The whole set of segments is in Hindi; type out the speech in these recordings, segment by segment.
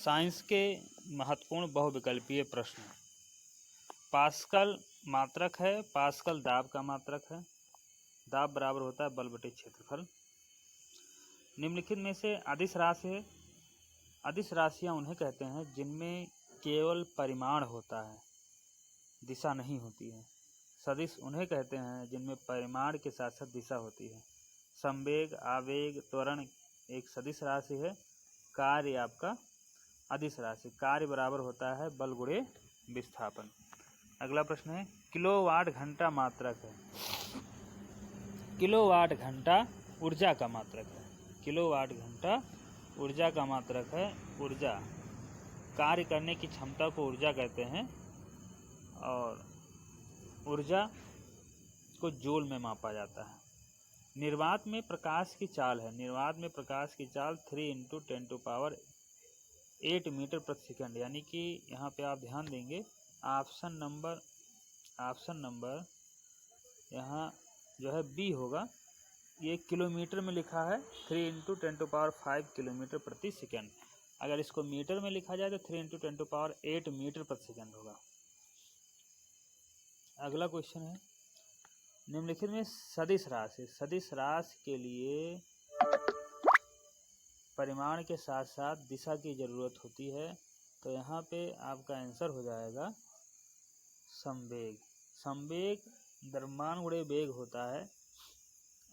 साइंस के महत्वपूर्ण बहुविकल्पीय प्रश्न। पास्कल मात्रक है, पास्कल दाब का मात्रक है। दाब बराबर होता है बल बटे क्षेत्रफल। निम्नलिखित में से अदिश राशि है। अदिश राशियाँ उन्हें कहते हैं जिनमें केवल परिमाण होता है, दिशा नहीं होती है। सदिश उन्हें कहते हैं जिनमें परिमाण के साथ साथ दिशा होती है। संवेग, आवेग, त्वरण एक सदिश राशि है। कार्य आपका अदिश राशि। कार्य बराबर होता है बल गुणे विस्थापन। अगला प्रश्न है किलोवाट घंटा मात्रक है। किलोवाट घंटा ऊर्जा का मात्रक है। किलोवाट घंटा ऊर्जा का मात्रक है। ऊर्जा, कार्य करने की क्षमता को ऊर्जा कहते हैं और ऊर्जा को जूल में मापा जाता है। निर्वात में प्रकाश की चाल है। निर्वात में प्रकाश की चाल 3 × 10⁸ मीटर प्रति सेकंड, यानी कि यहाँ पे आप ध्यान देंगे ऑप्शन नंबर यहाँ जो है बी होगा। ये किलोमीटर में लिखा है 3 × 10⁵ किलोमीटर प्रति सेकंड। अगर इसको मीटर में लिखा जाए तो 3 × 10⁸ मीटर प्रति सेकंड होगा। अगला क्वेश्चन है निम्नलिखित में सदिश राशि। सदिश राशि के लिए परिमाण के साथ साथ दिशा की जरूरत होती है, तो यहाँ पे आपका आंसर हो जाएगा संवेग। संवेग द्रव्यमान गुणे वेग होता है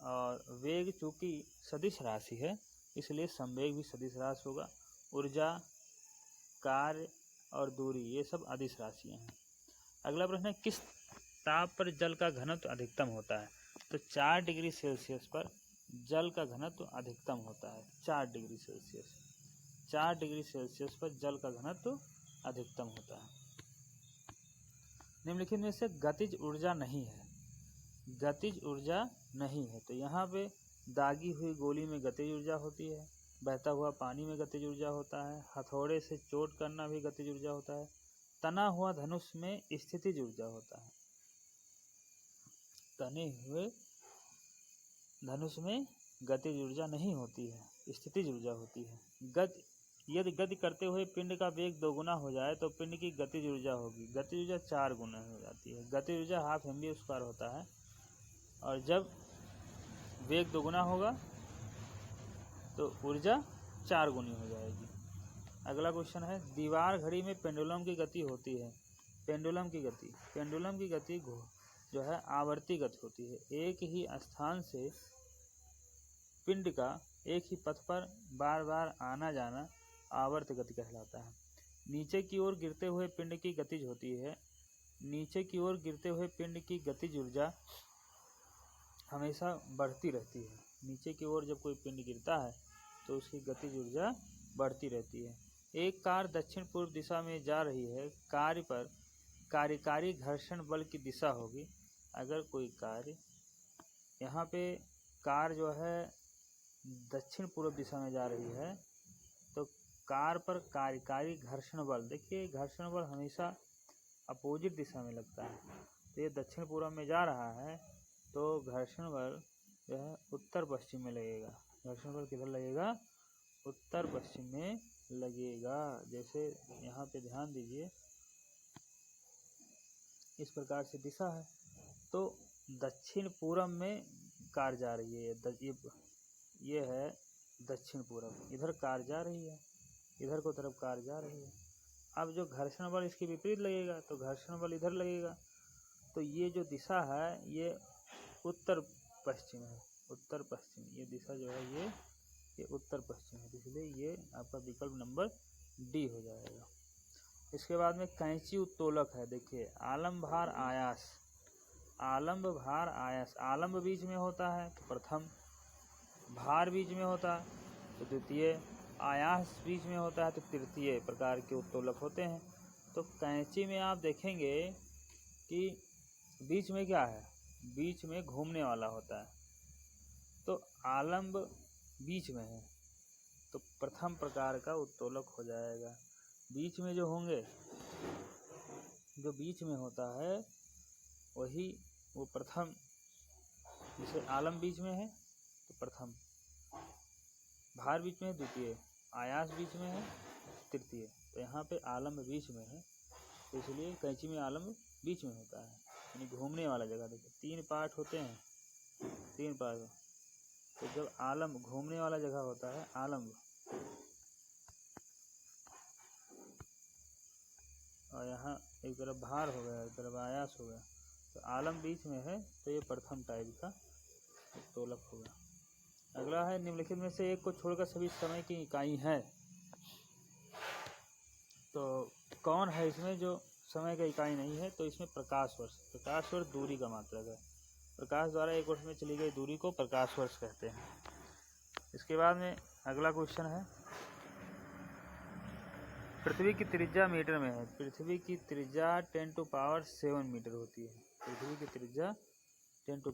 और वेग चूंकि सदिश राशि है इसलिए संवेग भी सदिश राशि होगा। ऊर्जा, कार्य और दूरी ये सब अदिश राशियाँ हैं। अगला प्रश्न है किस ताप पर जल का घनत्व अधिकतम होता है। तो 4 डिग्री सेल्सियस पर जल का घनत्व अधिकतम होता है। 4 डिग्री सेल्सियस, 4 डिग्री सेल्सियस पर जल का घनत्व अधिकतम होता है। निम्नलिखित में से गतिज ऊर्जा नहीं है। गतिज ऊर्जा नहीं है तो यहाँ पे दागी हुई गोली में गतिज ऊर्जा होती है। बहता हुआ पानी में गतिज ऊर्जा होता है। हथौड़े से चोट करना भी गतिज ऊर्जा होता है। तना हुआ धनुष में स्थितिज ऊर्जा होता है। तने हुए धनुष में गतिज ऊर्जा नहीं होती है, स्थितिज ऊर्जा होती है। यदि गति करते हुए पिंड का वेग 2 गुना हो जाए तो पिंड की गतिज ऊर्जा होगी। गतिज ऊर्जा 4 गुना हो जाती है। गतिज ऊर्जा ½ mv² होता है और जब वेग 2 गुना होगा तो ऊर्जा 4 गुनी हो जाएगी। अगला क्वेश्चन है दीवार घड़ी में पेंडुलम की गति होती है। पेंडुलम की गति जो है आवर्ती गति होती है। एक ही स्थान से पिंड का एक ही पथ पर बार बार आना जाना आवर्त गति कहलाता है। नीचे की ओर गिरते हुए पिंड की गतिज होती है। नीचे की ओर गिरते हुए पिंड की गतिज ऊर्जा हमेशा बढ़ती रहती है। नीचे की ओर जब कोई पिंड गिरता है तो उसकी गतिज ऊर्जा बढ़ती रहती है। एक कार दक्षिण पूर्व दिशा में जा रही है। कार्य पर कार्यकारी घर्षण बल की दिशा होगी। अगर कोई कार्य यहाँ पे कार जो है दक्षिण पूर्व दिशा में जा रही है तो कार पर कार्यकारी घर्षण बल, देखिए घर्षण बल हमेशा अपोजिट दिशा में लगता है। तो ये दक्षिण पूर्व में जा रहा है तो घर्षण बल जो है उत्तर पश्चिम में लगेगा। घर्षण बल किधर लगेगा? उत्तर पश्चिम में लगेगा। जैसे यहाँ पे ध्यान दीजिए, इस प्रकार से दिशा है तो दक्षिण पूर्व में कार जा रही है। ये है दक्षिण पूर्व, इधर कार जा रही है, इधर को तरफ कार जा रही है। अब जो घर्षण बल इसके विपरीत लगेगा तो घर्षण बल इधर लगेगा। तो ये जो दिशा है ये उत्तर पश्चिम है। उत्तर पश्चिम ये दिशा जो है ये उत्तर पश्चिम है, इसलिए ये आपका विकल्प नंबर डी हो जाएगा। इसके बाद में कैंची उत्तोलक है। देखिए आलम्ब भार आयास, आलम्ब भार आयास, आलम्ब बीच में होता है तो प्रथम, भार बीच में होता है तो द्वितीय, आयास बीच में होता है तो तृतीय प्रकार के उत्तोलक होते हैं। तो कैंची में आप देखेंगे कि बीच में क्या है? बीच में घूमने वाला होता है। तो आलम्ब बीच में है तो प्रथम प्रकार का उत्तोलक हो जाएगा। बीच में जो होंगे, जो बीच में होता है वही वो प्रथम, जैसे आलम्ब बीच में है तो प्रथम, भार बीच में है द्वितीय, आयास बीच में है तृतीय। तो यहाँ पे आलम्ब बीच में है, तो इसलिए कैंची में आलम्ब बीच में होता है, यानी घूमने वाला जगह। देखिए 3 पार्ट होते हैं, 3 पार्ट। तो जब आलम्ब घूमने वाला जगह होता है आलम्ब, और यहाँ एक तरफ भार हो गया, एक तरफ आयास हो गया, तो आलम्ब बीच में है, तो ये प्रथम टाइप का तोलक होगा। अगला है निम्नलिखित में से एक को छोड़कर सभी समय की इकाई है। तो कौन है इसमें जो समय का इकाई नहीं है? तो इसमें प्रकाश वर्ष। प्रकाश वर्ष दूरी का मात्रक है। प्रकाश द्वारा एक वर्ष में चली गई दूरी को प्रकाश वर्ष कहते हैं। इसके बाद में अगला क्वेश्चन है, पृथ्वी की त्रिज्या मीटर में है। पृथ्वी की त्रिज्या 10⁻⁷ मीटर होती है। पृथ्वी की त्रिज्या 10⁻⁷